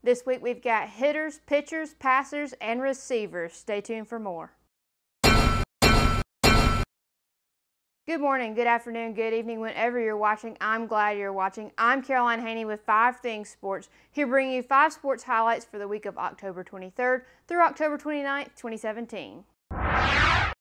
This week we've got hitters, pitchers, passers, and receivers. Stay tuned for more. Good morning, good afternoon, good evening, whenever you're watching. I'm glad you're watching. I'm Caroline Haney with 5 Things Sports, here bringing you 5 sports highlights for the week of October 23rd through October 29th, 2017.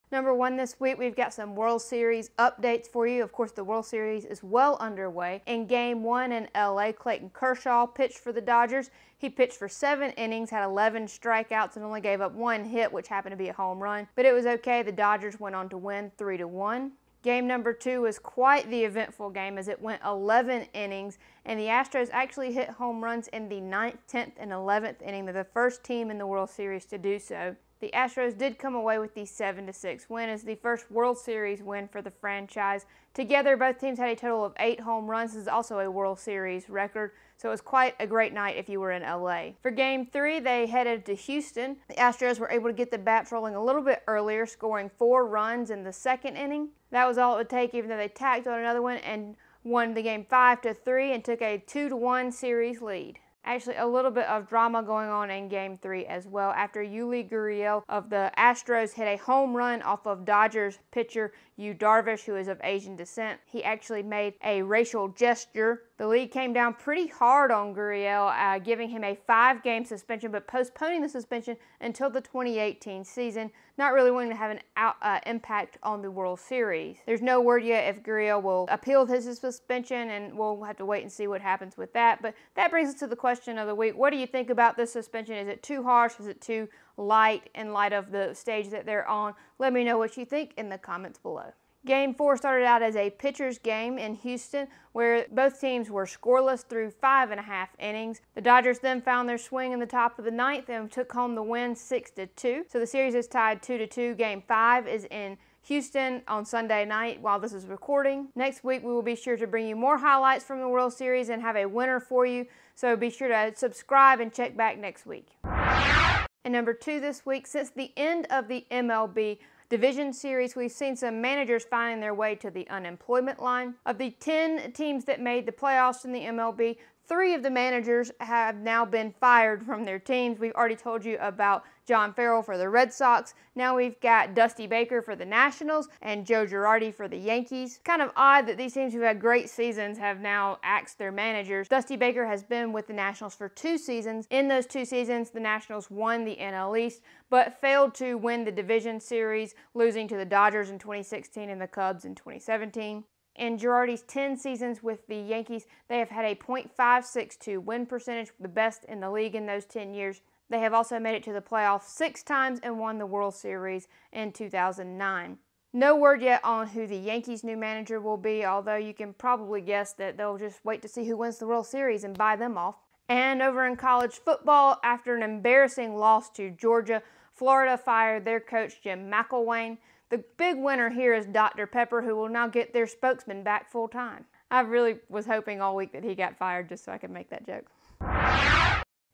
Number 1 this week, we've got some World Series updates for you. Of course, the World Series is well underway. In Game 1 in LA, Clayton Kershaw pitched for the Dodgers. He pitched for 7 innings, had 11 strikeouts, and only gave up 1 hit, which happened to be a home run. But it was okay. The Dodgers went on to win 3-1. Game number 2 was quite the eventful game as it went 11 innings, and the Astros actually hit home runs in the 9th, 10th, and 11th inning. They're the first team in the World Series to do so. The Astros did come away with the 7-6 win as the first World Series win for the franchise. Together, both teams had a total of 8 home runs. This is also a World Series record, so it was quite a great night if you were in LA. For Game 3, they headed to Houston. The Astros were able to get the bats rolling a little bit earlier, scoring 4 runs in the 2nd inning. That was all it would take, even though they tacked on another one and won the game 5-3 and took a 2-1 series lead. Actually, a little bit of drama going on in Game 3 as well after Yuli Gurriel of the Astros hit a home run off of Dodgers pitcher Yu Darvish, who is of Asian descent. He actually made a racial gesture. The league came down pretty hard on Gurriel, giving him a 5-game suspension, but postponing the suspension until the 2018 season, not really wanting to have an impact on the World Series. There's no word yet if Gurriel will appeal his suspension, and we'll have to wait and see what happens with that. But that brings us to the question of the week. What do you think about this suspension? Is it too harsh? Is it too light in light of the stage that they're on? Let me know what you think in the comments below. Game 4 started out as a pitcher's game in Houston where both teams were scoreless through 5.5 innings. The Dodgers then found their swing in the top of the 9th and took home the win 6-2. So the series is tied 2-2. Game 5 is in Houston on Sunday night while this is recording. Next week we will be sure to bring you more highlights from the World Series and have a winner for you. So be sure to subscribe and check back next week. And number 2 this week, since the end of the MLB Division Series, we've seen some managers finding their way to the unemployment line. Of the 10 teams that made the playoffs in the MLB, 3 of the managers have now been fired from their teams. We've already told you about John Farrell for the Red Sox. Now we've got Dusty Baker for the Nationals and Joe Girardi for the Yankees. Kind of odd that these teams who had great seasons have now axed their managers. Dusty Baker has been with the Nationals for 2 seasons. In those 2 seasons, the Nationals won the NL East, but failed to win the Division Series, losing to the Dodgers in 2016 and the Cubs in 2017. In Girardi's 10 seasons with the Yankees, they have had a .562 win percentage, the best in the league in those 10 years. They have also made it to the playoffs 6 times and won the World Series in 2009. No word yet on who the Yankees' new manager will be, although you can probably guess that they'll just wait to see who wins the World Series and buy them off. And over in college football, after an embarrassing loss to Georgia, Florida fired their coach Jim McElwain. The big winner here is Dr. Pepper, who will now get their spokesman back full time. I really was hoping all week that he got fired just so I could make that joke.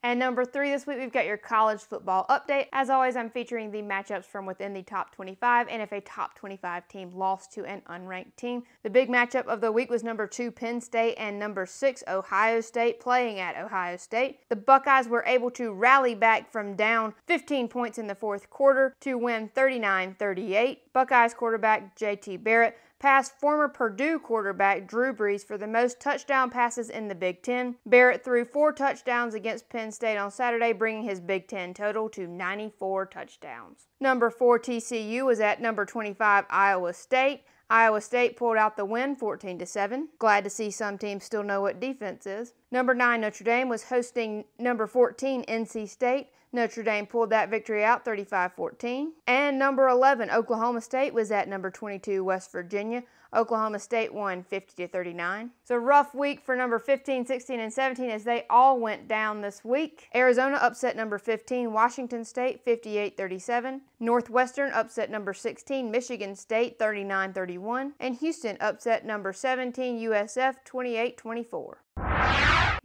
And number 3 this week, we've got your college football update. As always, I'm featuring the matchups from within the top 25 and if a top 25 team lost to an unranked team. The big matchup of the week was number 2 Penn State and number 6 Ohio State playing at Ohio State. The Buckeyes were able to rally back from down 15 points in the 4th quarter to win 39-38. Buckeyes quarterback J.T. Barrett passed former Purdue quarterback Drew Brees for the most touchdown passes in the Big Ten. Barrett threw 4 touchdowns against Penn State on Saturday, bringing his Big Ten total to 94 touchdowns. Number 4 TCU was at number 25 Iowa State. Iowa State pulled out the win 14-7. Glad to see some teams still know what defense is. Number 9 Notre Dame was hosting number 14 NC State. Notre Dame pulled that victory out 35-14. And number 11 Oklahoma State was at number 22 West Virginia. Oklahoma State won 50-39. It's a rough week for number 15, 16, and 17 as they all went down this week. Arizona upset number 15 Washington State 58-37. Northwestern upset number 16 Michigan State 39-31. And Houston upset number 17 USF 28-24.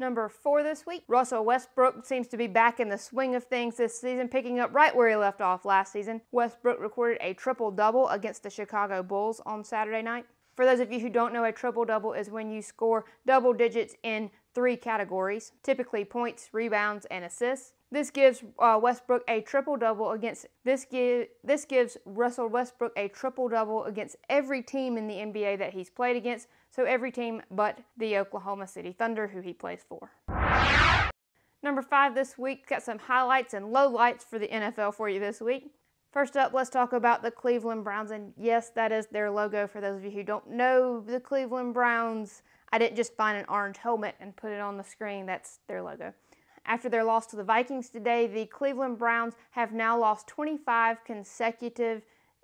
Number 4 this week, Russell Westbrook seems to be back in the swing of things this season, picking up right where he left off last season. Westbrook recorded a triple-double against the Chicago Bulls on Saturday night. For those of you who don't know, a triple-double is when you score double digits in 3 categories, typically points, rebounds, and assists. This gives Westbrook a triple-double against this gives Russell Westbrook a triple-double against every team in the NBA that he's played against, so every team but the Oklahoma City Thunder, who he plays for. Number 5 this week, got some highlights and lowlights for the NFL for you this week. First up, let's talk about the Cleveland Browns, and yes, that is their logo. For those of you who don't know the Cleveland Browns, I didn't just find an orange helmet and put it on the screen. That's their logo. After their loss to the Vikings today, the Cleveland Browns have now lost 25 consecutive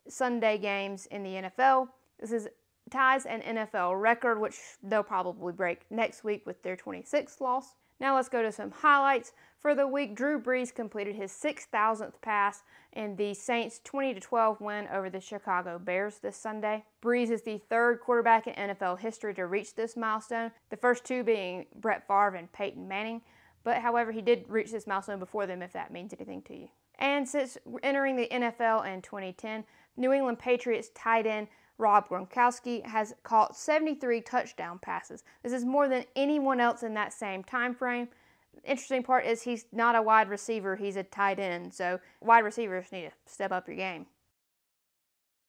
Sunday games in the NFL. This ties an NFL record, which they'll probably break next week with their 26th loss. Now let's go to some highlights. For the week, Drew Brees completed his 6,000th pass in the Saints' 20-12 win over the Chicago Bears this Sunday. Brees is the 3rd quarterback in NFL history to reach this milestone, the first 2 being Brett Favre and Peyton Manning. But however, he did reach this milestone before them, if that means anything to you. And since entering the NFL in 2010, New England Patriots tight end Rob Gronkowski has caught 73 touchdown passes. This is more than anyone else in that same time frame. The interesting part is he's not a wide receiver, he's a tight end, so wide receivers need to step up your game.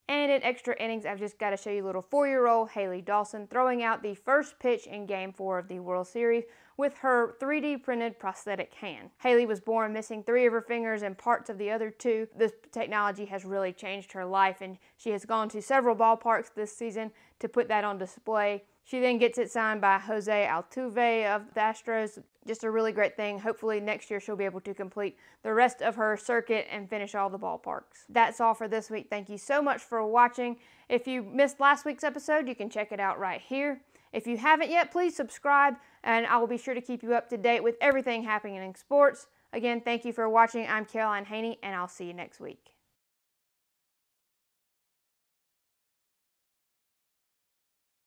And in extra innings, I've just got to show you little 4-year-old Haley Dawson throwing out the first pitch in Game 4 of the World Series with her 3D printed prosthetic hand. Haley was born missing 3 of her fingers and parts of the other 2. This technology has really changed her life, and she has gone to several ballparks this season to put that on display. She then gets it signed by Jose Altuve of the Astros. Just a really great thing. Hopefully next year she'll be able to complete the rest of her circuit and finish all the ballparks. That's all for this week. Thank you so much for watching. If you missed last week's episode, you can check it out right here. If you haven't yet, please subscribe, and I will be sure to keep you up to date with everything happening in sports. Again, thank you for watching. I'm Caroline Haney, and I'll see you next week.